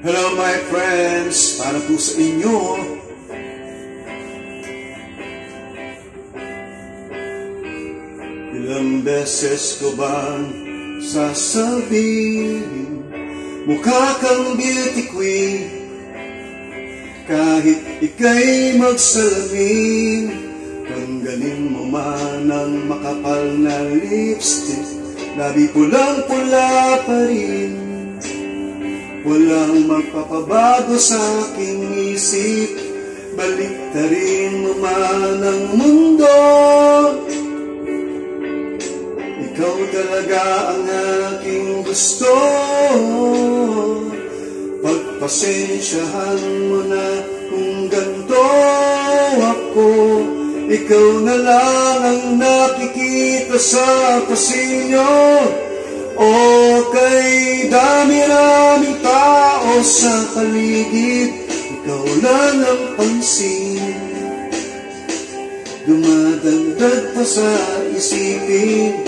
Hello my friends, para po sa inyo. Ilang beses ko bang sasabihin, mukha kang beauty queen, kahit ika'y magsalamin. Tanggalin mo man ang makapal na lipstick, labi pulang-pula pa rin. Walang magpapabago sa aking isip, baliktarin mo man ang mundo. Ikaw talaga ang aking gusto. Pagpasensyahan mo na kung ganito ako. Ikaw na lang ang nakikita sa pasilyo. Okay, dami-raming tao sa paligid, ikaw lang ang pansin. Dumadagdag pa sa isipin,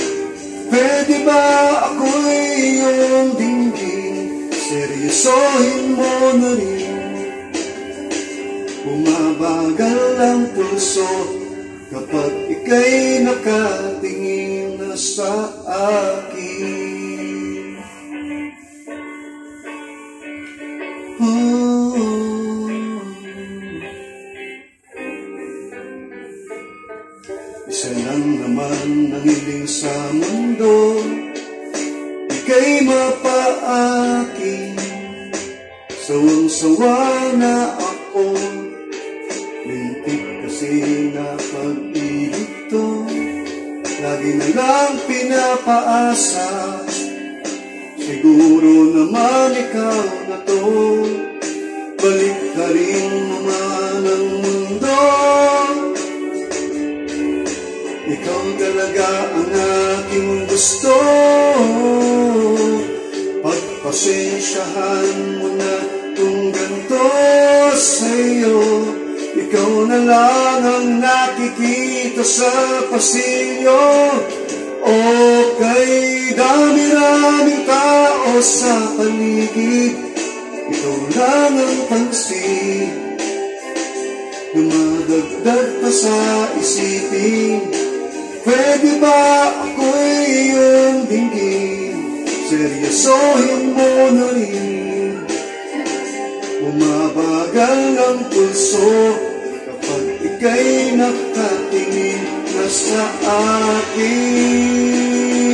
pwede ba ako'y iyong dinggin? Seryosohin mo na rin. Bumabagal ang pulso kapag ika'y nakatingin na sa akin. Isa lang naman ang hiling sa mundo, ika'y mapaakin. Sawang-sawa na ako, lintik kasi na pag-ibig to. Lagi na lang pinapaasa, siguro naman ikaw na to. Balik ka rin naman ang mundo. Ikaw talaga ang aking gusto. Pagpasensyahan mo na kung ganito sa'yo. Ikaw na lang ang nakikita sa pasilyo. Okay, dami-raming tao sa paligid, ikaw lang ang pansin. Dumadagdag pa sa isipin, pwede ba ako'y iyong dinggin? Seryosohin mo na rin. Bumabagal ang pulso kapag ika'y nakatingin na sa akin.